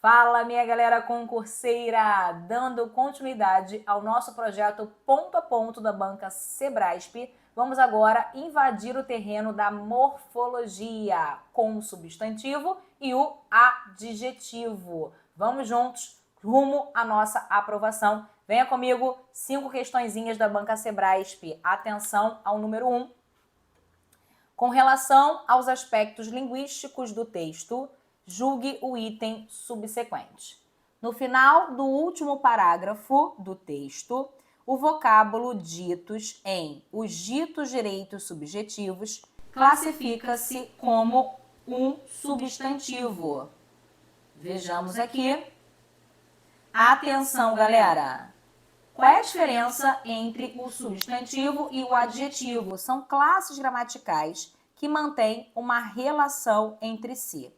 Fala, minha galera concurseira! Dando continuidade ao nosso projeto Ponto a Ponto da Banca Sebrasp, vamos agora invadir o terreno da morfologia com o substantivo e o adjetivo. Vamos juntos rumo à nossa aprovação. Venha comigo, 5 questõezinhas da Banca Sebrasp. Atenção ao número 1. Com relação aos aspectos linguísticos do texto, julgue o item subsequente. No final do último parágrafo do texto, o vocábulo ditos em os ditos direitos subjetivos classifica-se como um substantivo. Vejamos aqui. Atenção, galera! Qual é a diferença entre o substantivo e o adjetivo? São classes gramaticais que mantêm uma relação entre si.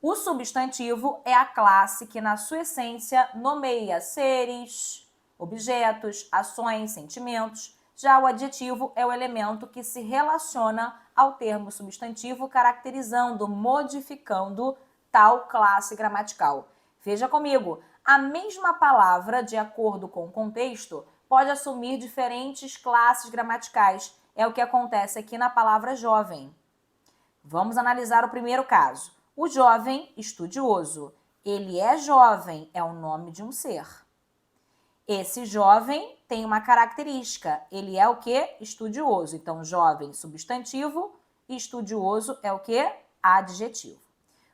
O substantivo é a classe que, na sua essência, nomeia seres, objetos, ações, sentimentos. Já o adjetivo é o elemento que se relaciona ao termo substantivo, caracterizando, modificando tal classe gramatical. Veja comigo, a mesma palavra, de acordo com o contexto, pode assumir diferentes classes gramaticais. É o que acontece aqui na palavra jovem. Vamos analisar o primeiro caso. O jovem estudioso. Ele é jovem, é o nome de um ser. Esse jovem tem uma característica. Ele é o quê? Estudioso. Então, jovem, substantivo. Estudioso é o quê? Adjetivo.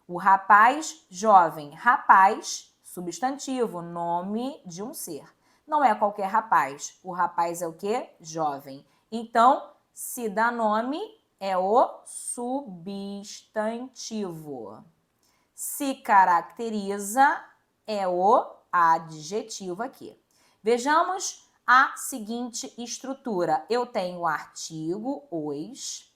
O rapaz, jovem. Rapaz, substantivo, nome de um ser. Não é qualquer rapaz. O rapaz é o quê? Jovem. Então, se dá nome, é o substantivo. Se caracteriza, é o adjetivo aqui. Vejamos a seguinte estrutura. Eu tenho o artigo, os.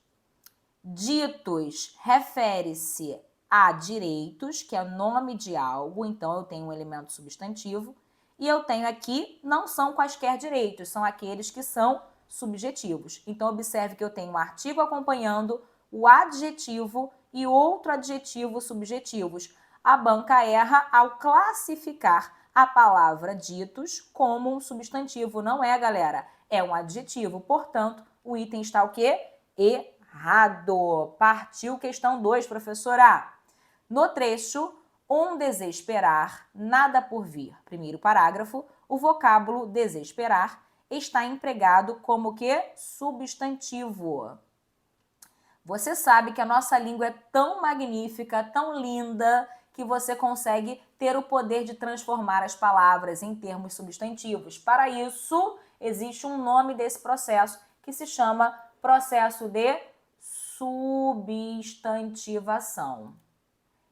Ditos refere-se a direitos, que é nome de algo, então eu tenho um elemento substantivo. E eu tenho aqui, não são quaisquer direitos, são aqueles que são subjetivos. Então, observe que eu tenho um artigo acompanhando o adjetivo e outro adjetivo subjetivos. A banca erra ao classificar a palavra ditos como um substantivo. Não é, galera? É um adjetivo. Portanto, o item está o quê? Errado. Partiu questão 2, professora. No trecho, um desesperar, nada por vir. Primeiro parágrafo, o vocábulo desesperar está empregado como que substantivo. Você sabe que a nossa língua é tão magnífica, tão linda, que você consegue ter o poder de transformar as palavras em termos substantivos. Para isso, existe um nome desse processo que se chama processo de substantivação.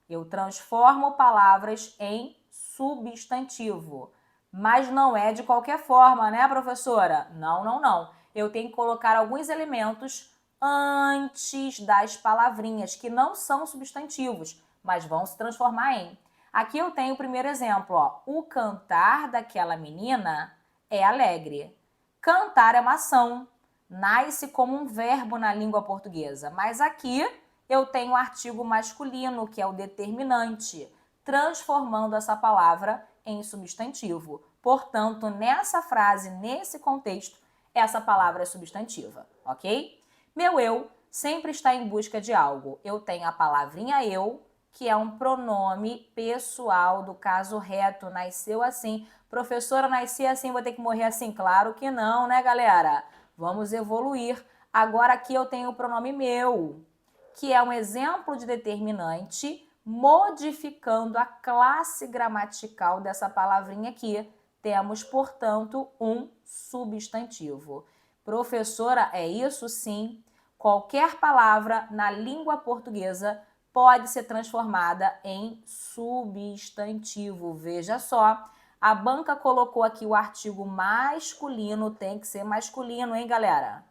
Eu transformo palavras em substantivo. Mas não é de qualquer forma, né, professora? Não. Eu tenho que colocar alguns elementos antes das palavrinhas, que não são substantivos, mas vão se transformar em. Aqui eu tenho o primeiro exemplo, ó. O cantar daquela menina é alegre. Cantar é uma ação, nasce como um verbo na língua portuguesa, mas aqui eu tenho o artigo masculino, que é o determinante, transformando essa palavra em substantivo. Portanto, nessa frase, nesse contexto, essa palavra é substantiva, ok? Meu eu sempre está em busca de algo. Eu tenho a palavrinha eu, que é um pronome pessoal do caso reto. Nasceu assim. Professora, nasci assim, vou ter que morrer assim? Claro que não, né, galera? Vamos evoluir. Agora aqui eu tenho o pronome meu, que é um exemplo de determinante, modificando a classe gramatical dessa palavrinha aqui. Temos, portanto, um substantivo. Professora, é isso sim. Qualquer palavra na língua portuguesa pode ser transformada em substantivo. Veja só, a banca colocou aqui o artigo masculino, tem que ser masculino, hein, galera?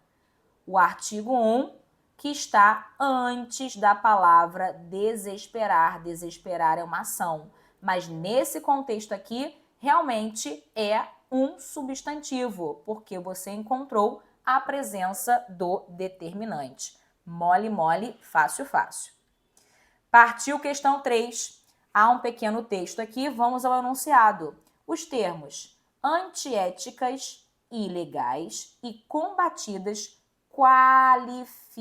O artigo 1, que está antes da palavra desesperar. Desesperar é uma ação, mas nesse contexto aqui, realmente é um substantivo, porque você encontrou a presença do determinante. Mole, mole, fácil, fácil. Partiu questão 3. Há um pequeno texto aqui, vamos ao enunciado. Os termos antiéticas, ilegais e combatidas qualificam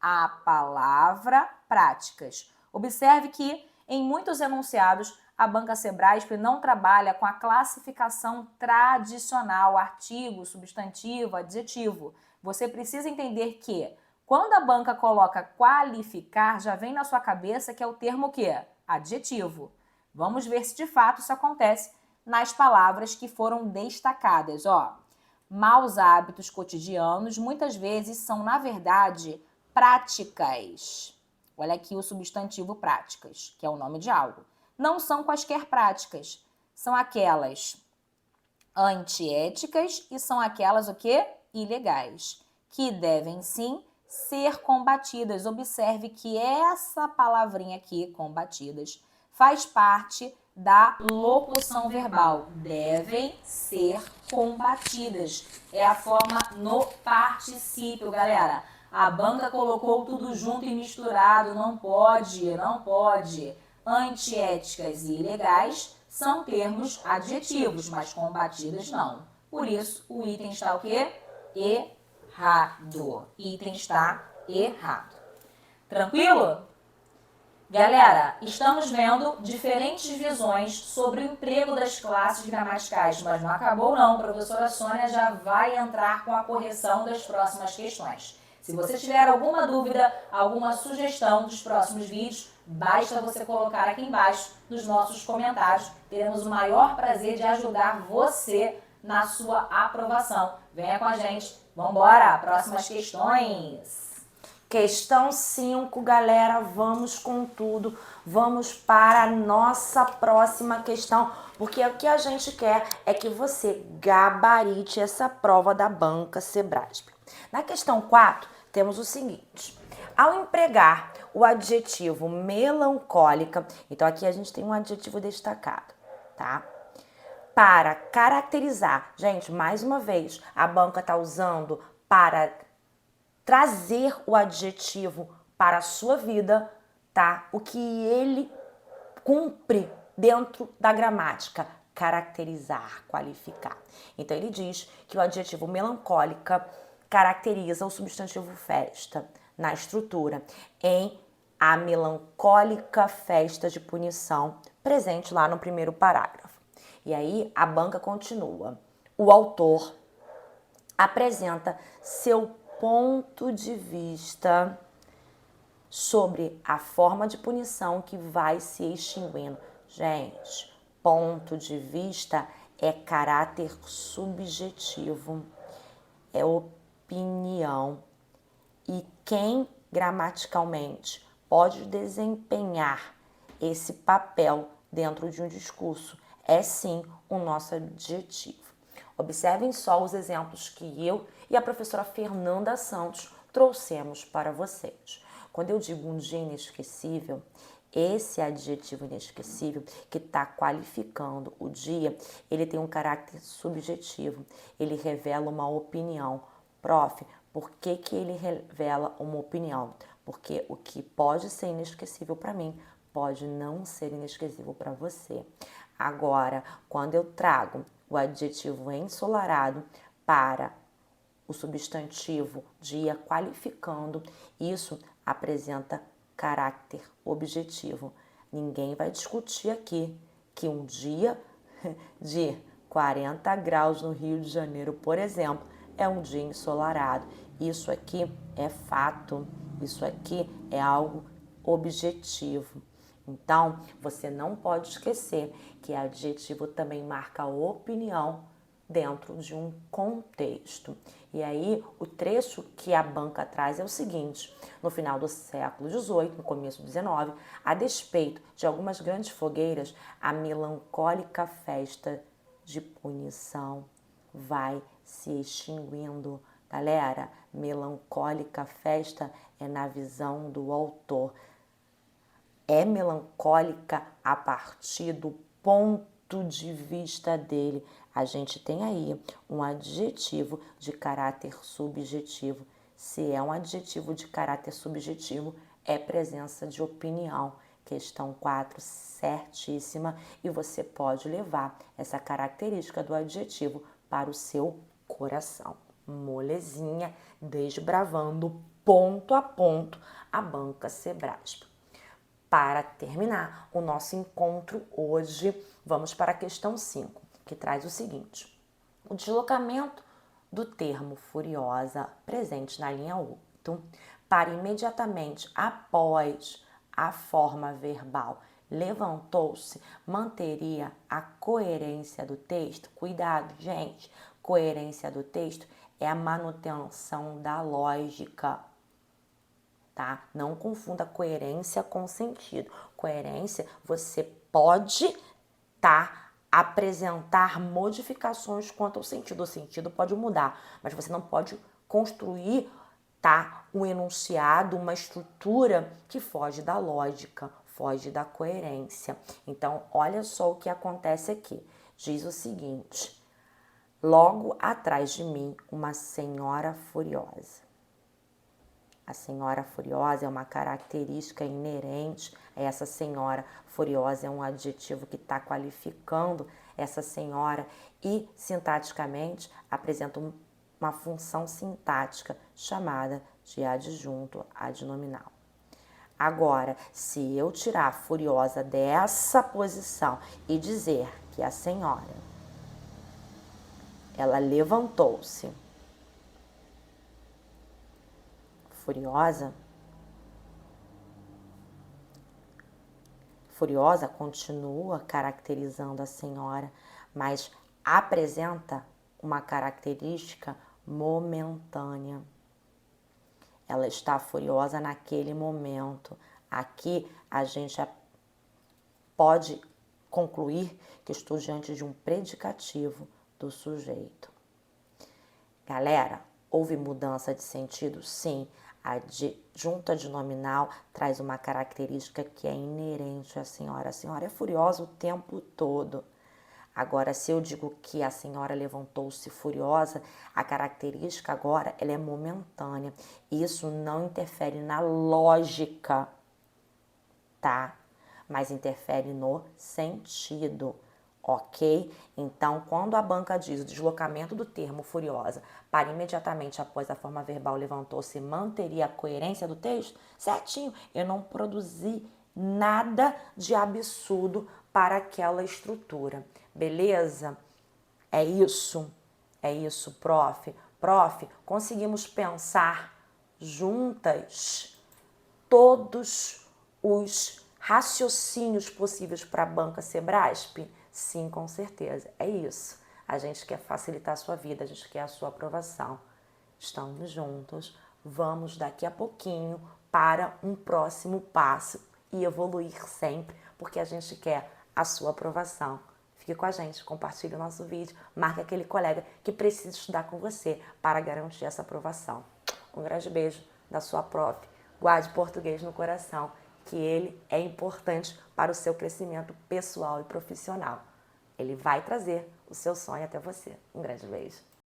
a palavra práticas. Observe que em muitos enunciados a Banca Sebrasp não trabalha com a classificação tradicional, artigo, substantivo, adjetivo. Você precisa entender que quando a banca coloca qualificar, já vem na sua cabeça que é o termo o quê? Adjetivo. Vamos ver se de fato isso acontece nas palavras que foram destacadas. Ó, maus hábitos cotidianos muitas vezes são, na verdade, práticas. Olha aqui o substantivo práticas, que é o nome de algo. Não são quaisquer práticas, são aquelas antiéticas e são aquelas o quê? Ilegais, que devem sim ser combatidas. Observe que essa palavrinha aqui, combatidas, faz parte da locução verbal. Devem ser combatidas. É a forma no particípio, galera. A banca colocou tudo junto e misturado. Não pode, não pode. Antiéticas e ilegais são termos adjetivos, mas combatidas não. Por isso, o item está o quê? Errado. Item está errado. Tranquilo? Galera, estamos vendo diferentes visões sobre o emprego das classes gramaticais, mas não acabou não. A professora Sônia já vai entrar com a correção das próximas questões. Se você tiver alguma dúvida, alguma sugestão dos próximos vídeos, basta você colocar aqui embaixo nos nossos comentários. Teremos o maior prazer de ajudar você na sua aprovação. Venha com a gente. Vamos embora. Próximas questões. Questão 5, galera, vamos com tudo, vamos para a nossa próxima questão, porque o que a gente quer é que você gabarite essa prova da Banca Sebrasp. Na questão 4, temos o seguinte: ao empregar o adjetivo melancólica, então aqui a gente tem um adjetivo destacado, tá? Para caracterizar, gente, mais uma vez, a banca está usando para trazer o adjetivo para a sua vida, tá? O que ele cumpre dentro da gramática, caracterizar, qualificar. Então ele diz que o adjetivo melancólica caracteriza o substantivo festa na estrutura em a melancólica festa de punição, presente lá no primeiro parágrafo. E aí a banca continua. O autor apresenta seu ponto de vista sobre a forma de punição que vai se extinguindo. Gente, ponto de vista é caráter subjetivo, é opinião. E quem gramaticalmente pode desempenhar esse papel dentro de um discurso é sim o nosso adjetivo. Observem só os exemplos que eu e a professora Fernanda Santos trouxemos para vocês. Quando eu digo um dia inesquecível, esse adjetivo inesquecível que está qualificando o dia, ele tem um caráter subjetivo, ele revela uma opinião. Prof, por que ele revela uma opinião? Porque o que pode ser inesquecível para mim pode não ser inesquecível para você. Agora, quando eu trago o adjetivo ensolarado para o substantivo dia qualificando, isso apresenta caráter objetivo. Ninguém vai discutir aqui que um dia de 40 graus no Rio de Janeiro, por exemplo, é um dia ensolarado. Isso aqui é fato, isso aqui é algo objetivo. Então, você não pode esquecer que adjetivo também marca opinião dentro de um contexto. E aí, o trecho que a banca traz é o seguinte: no final do século XVIII, no começo do XIX, a despeito de algumas grandes fogueiras, a melancólica festa de punição vai se extinguindo. Galera, melancólica festa é na visão do autor. É melancólica a partir do ponto de vista dele. A gente tem aí um adjetivo de caráter subjetivo. Se é um adjetivo de caráter subjetivo, é presença de opinião. Questão 4, certíssima. E você pode levar essa característica do adjetivo para o seu coração. Molezinha, desbravando ponto a ponto a banca Sebrasp. Para terminar o nosso encontro hoje, vamos para a questão 5, que traz o seguinte. O deslocamento do termo furiosa presente na linha 8 para imediatamente após a forma verbal levantou-se, manteria a coerência do texto. Cuidado, gente. Coerência do texto é a manutenção da lógica, tá? Não confunda coerência com sentido. Coerência, você pode apresentar modificações quanto ao sentido. O sentido pode mudar, mas você não pode construir um enunciado, uma estrutura que foge da lógica, foge da coerência. Então, olha só o que acontece aqui. Diz o seguinte: logo atrás de mim, uma senhora furiosa. A senhora furiosa é uma característica inerente a essa senhora. Furiosa é um adjetivo que está qualificando essa senhora e, sintaticamente, apresenta uma função sintática chamada de adjunto adnominal. Agora, se eu tirar a furiosa dessa posição e dizer que a senhora, ela levantou-se furiosa continua caracterizando a senhora, mas apresenta uma característica momentânea. Ela está furiosa naquele momento. Aqui a gente pode concluir que estou diante de um predicativo do sujeito. Galera, houve mudança de sentido? Sim. A adjunto adnominal traz uma característica que é inerente à senhora. A senhora é furiosa o tempo todo. Agora, se eu digo que a senhora levantou-se furiosa, a característica agora ela é momentânea. Isso não interfere na lógica, tá? Mas interfere no sentido, ok? Então, quando a banca diz o deslocamento do termo furiosa para imediatamente após a forma verbal levantou-se, manteria a coerência do texto, certinho, eu não produzi nada de absurdo para aquela estrutura. Beleza? É isso, prof. Prof, conseguimos pensar juntas todos os raciocínios possíveis para a banca Sebrasp? Sim, com certeza, é isso. A gente quer facilitar a sua vida, a gente quer a sua aprovação. Estamos juntos, vamos daqui a pouquinho para um próximo passo e evoluir sempre, porque a gente quer a sua aprovação. Fique com a gente, compartilhe o nosso vídeo, marque aquele colega que precisa estudar com você para garantir essa aprovação. Um grande beijo da sua prof. Guarde português no coração, que ele é importante para o seu crescimento pessoal e profissional. Ele vai trazer o seu sonho até você. Um grande beijo.